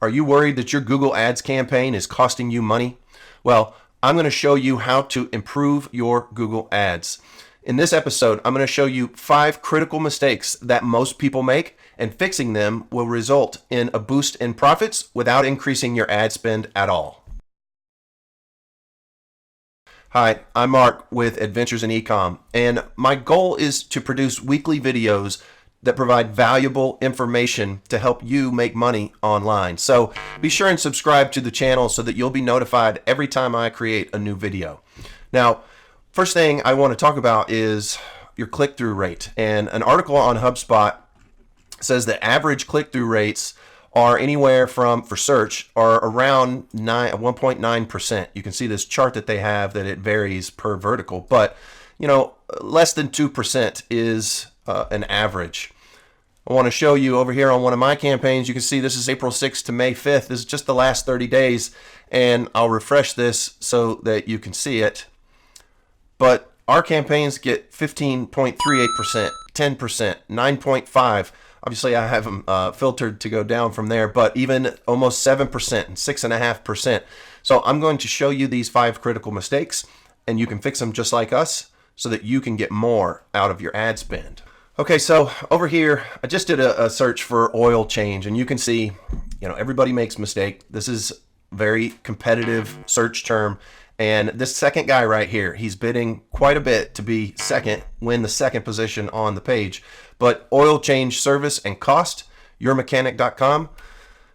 Are you worried that your Google Ads campaign is costing you money? Well, I'm going to show you how to improve your Google Ads. In this episode, I'm going to show you 5 critical mistakes that most people make, and fixing them will result in a boost in profits without increasing your ad spend at all. Hi, I'm Mark with Adventures in eCom, and my goal is to produce weekly videos that provide valuable information to help you make money online. So be sure and subscribe to the channel so that you'll be notified every time I create a new video. Now, first thing I want to talk about is your click-through rate. And an article on HubSpot says that average click-through rates are anywhere from, for search, are around 1.9%. You can see this chart that they have that it varies per vertical, but less than 2% is an average. I want to show you over here on one of my campaigns. You can see this is April 6th to May 5th. This is just the last 30 days, and I'll refresh this so that you can see it. But our campaigns get 15.38%, 10%, 9.5%. Obviously, I have them filtered to go down from there, but even almost 7% and 6.5%. So I'm going to show you these 5 critical mistakes, and you can fix them just like us so that you can get more out of your ad spend. Okay, so over here, I just did a search for oil change, and you can see, everybody makes a mistake. This is a very competitive search term. And this second guy right here, he's bidding quite a bit to be second, win the second position on the page. But oil change service and cost, yourmechanic.com.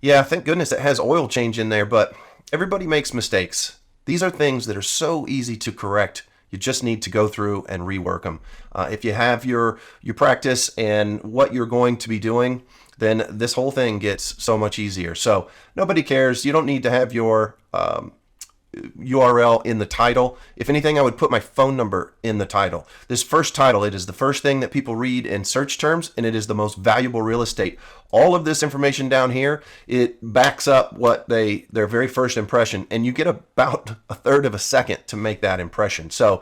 Yeah, thank goodness it has oil change in there, but everybody makes mistakes. These are things that are so easy to correct. You just need to go through and rework them. If you have your practice and what you're going to be doing, then this whole thing gets so much easier. So nobody cares. You don't need to have your URL in the title. If anything, I would put my phone number in the title. This first title, it is the first thing that people read in search terms, and it is the most valuable real estate. All of this information down here, it backs up what their very first impression, and you get about a third of a second to make that impression. So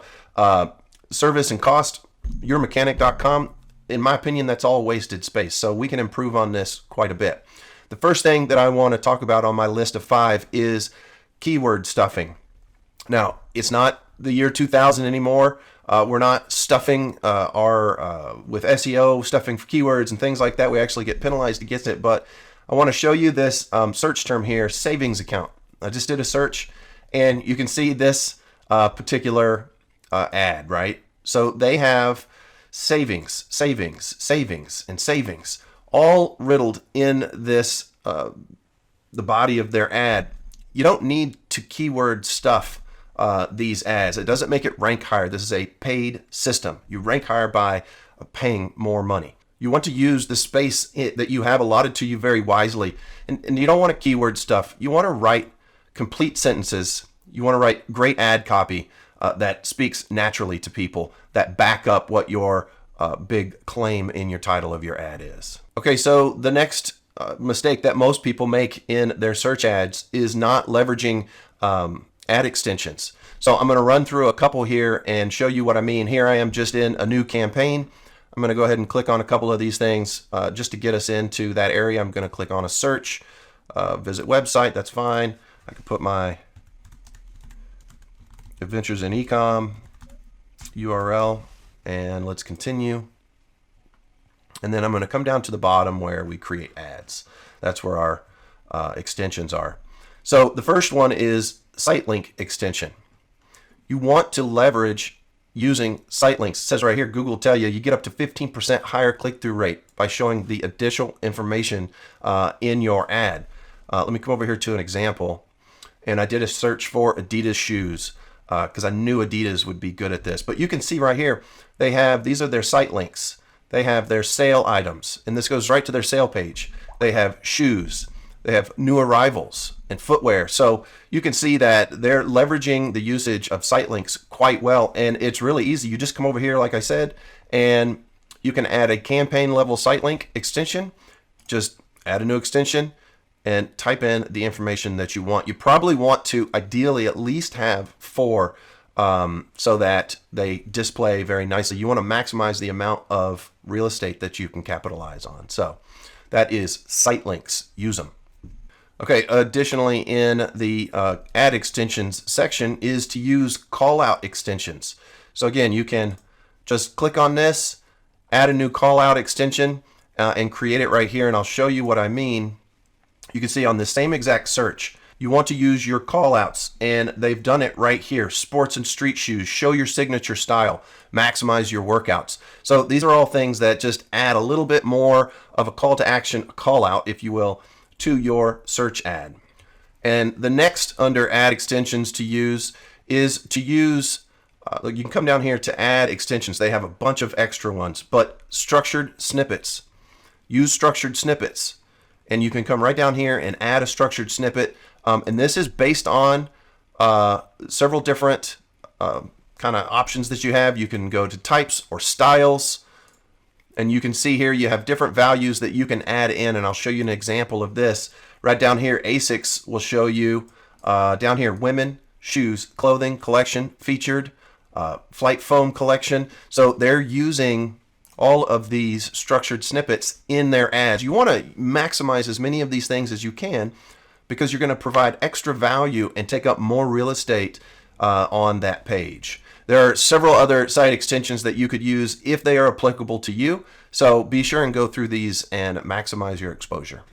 service and cost, yourmechanic.com, in my opinion, that's all wasted space. So we can improve on this quite a bit. The first thing that I want to talk about on my list of 5 is keyword stuffing. Now, it's not the year 2000 anymore. We're not stuffing with SEO, stuffing for keywords and things like that. We actually get penalized against it. But I want to show you this search term here, savings account. I just did a search, and you can see this particular ad, right? So they have savings, savings, savings, and savings, all riddled in this the body of their ad. You don't need to keyword stuff these ads. It doesn't make it rank higher. This is a paid system. You rank higher by paying more money. You want to use the space that you have allotted to you very wisely. And you don't want to keyword stuff. You want to write complete sentences. You want to write great ad copy that speaks naturally to people, that back up what your big claim in your title of your ad is. Okay, so the next mistake that most people make in their search ads is not leveraging ad extensions. So I'm going to run through a couple here and show you what I mean. Here I am just in a new campaign. I'm going to go ahead and click on a couple of these things just to get us into that area. I'm going to click on a search, visit website. That's fine. I can put my Adventures in eCom URL, and let's continue. And then I'm going to come down to the bottom where we create ads. That's where our extensions are. So the first one is site link extension. You want to leverage using site links. It says right here, Google will tell you, you get up to 15% higher click-through rate by showing the additional information in your ad. Let me come over here to an example. And I did a search for Adidas shoes because I knew Adidas would be good at this. But you can see right here, these are their site links. They have their sale items, and this goes right to their sale page. They have shoes, they have new arrivals and footwear. So you can see that they're leveraging the usage of site links quite well, and it's really easy. You just come over here, like I said, and you can add a campaign level site link extension. Just add a new extension and type in the information that you want. You probably want to ideally at least have 4 so that they display very nicely. You want to maximize the amount of real estate that you can capitalize on. So that is site links. Use them. Okay, additionally, in the ad extensions section is to use call out extensions. So again, you can just click on this, add a new call out extension, and create it right here. And I'll show you what I mean. You can see on the same exact search, you want to use your call outs, and they've done it right here. Sports and street shoes, show your signature style, maximize your workouts. So these are all things that just add a little bit more of a call to action, a call out, if you will, to your search ad. And the next under ad extensions to use is to use, you can come down here to add extensions. They have a bunch of extra ones, but structured snippets. Use structured snippets. And you can come right down here and add a structured snippet. And this is based on several different kind of options that you have. You can go to types or styles. And you can see here you have different values that you can add in, and I'll show you an example of this. Right down here, ASICS will show you down here, women, shoes, clothing, collection, featured, flight foam collection. So they're using all of these structured snippets in their ads. You want to maximize as many of these things as you can because you're going to provide extra value and take up more real estate on that page. There are several other site extensions that you could use if they are applicable to you. So be sure and go through these and maximize your exposure.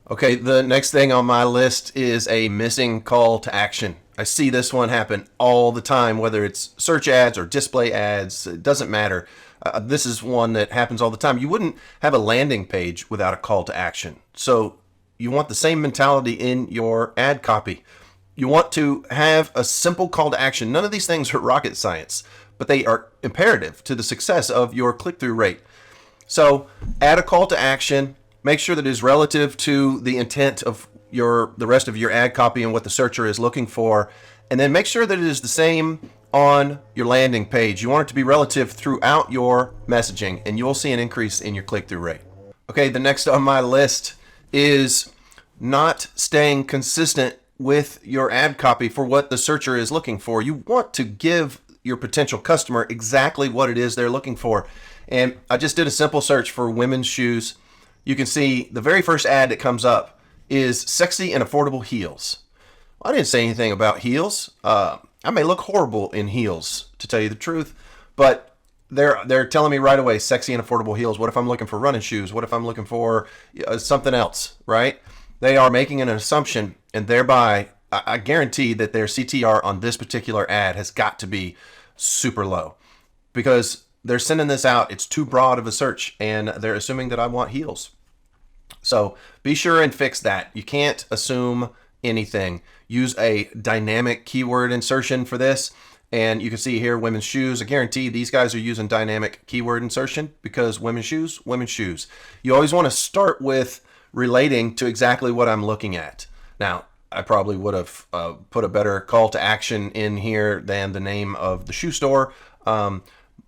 Okay, the next thing on my list is a missing call to action. I see this one happen all the time, whether it's search ads or display ads, it doesn't matter. This is one that happens all the time. You wouldn't have a landing page without a call to action. So you want the same mentality in your ad copy. You want to have a simple call to action. None of these things are rocket science, but they are imperative to the success of your click-through rate. So add a call to action. Make sure that it is relative to the intent of the rest of your ad copy and what the searcher is looking for. And then make sure that it is the same on your landing page. You want it to be relative throughout your messaging, and you'll see an increase in your click-through rate. Okay, the next on my list is not staying consistent with your ad copy for what the searcher is looking for. You want to give your potential customer exactly what it is they're looking for. And I just did a simple search for women's shoes. You can see the very first ad that comes up is sexy and affordable heels. I didn't say anything about heels. I may look horrible in heels, to tell you the truth, but they're telling me right away, sexy and affordable heels. What if I'm looking for running shoes? What if I'm looking for something else, right? They are making an assumption, and thereby I guarantee that their CTR on this particular ad has got to be super low because they're sending this out. It's too broad of a search, and they're assuming that I want heels. So be sure and fix that. You can't assume anything. Use a dynamic keyword insertion for this. And you can see here, women's shoes. I guarantee these guys are using dynamic keyword insertion because women's shoes, women's shoes. You always want to start with relating to exactly what I'm looking at. Now, I probably would have put a better call to action in here than the name of the shoe store.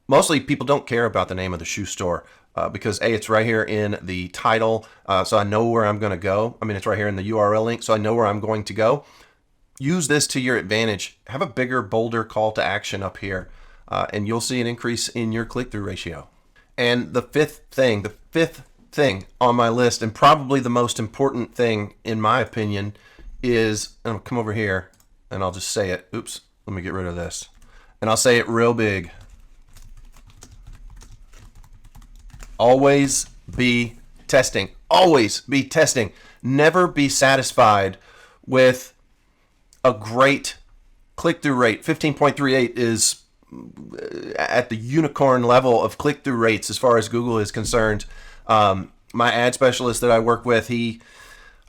Mostly people don't care about the name of the shoe store because A, it's right here in the title, so I know where I'm going to go. I mean, it's right here in the URL link, so I know where I'm going to go. Use this to your advantage. Have a bigger, bolder call to action up here, and you'll see an increase in your click-through ratio. And the fifth thing on my list, and probably the most important thing in my opinion, is, and I'll come over here and I'll just say it. Oops, let me get rid of this. And I'll say it real big. Always be testing. Always be testing. Never be satisfied with a great click-through rate. 15.38 is at the unicorn level of click-through rates as far as Google is concerned. My ad specialist that I work with, he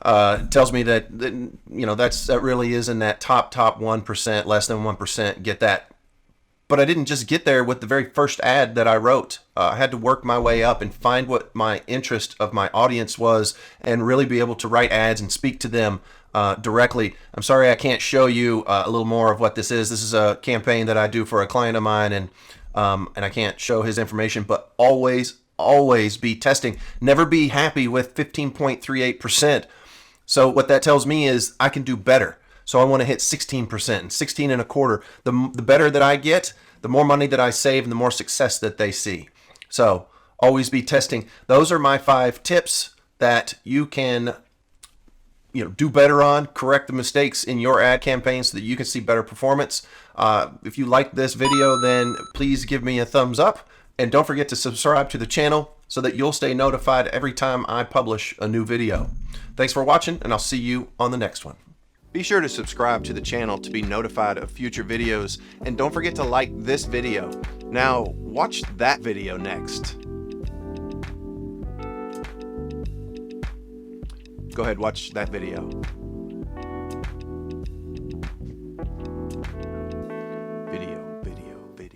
tells me that that really is in that top 1%, less than 1%. Get that. But I didn't just get there with the very first ad that I wrote. I had to work my way up and find what my interest of my audience was and really be able to write ads and speak to them directly. I'm sorry I can't show you a little more of what this is. This is a campaign that I do for a client of mine, and I can't show his information, but always be testing. Never be happy with 15.38%. So what that tells me is I can do better. So I want to hit 16% and 16 and a quarter. The better that I get, the more money that I save and the more success that they see. So always be testing. Those are my 5 tips that you can, do better on, correct the mistakes in your ad campaign so that you can see better performance. If you like this video, then please give me a thumbs up, and don't forget to subscribe to the channel so that you'll stay notified every time I publish a new video. Thanks for watching, and I'll see you on the next one. Be sure to subscribe to the channel to be notified of future videos, and don't forget to like this video. Now, watch that video next. Go ahead, watch that video.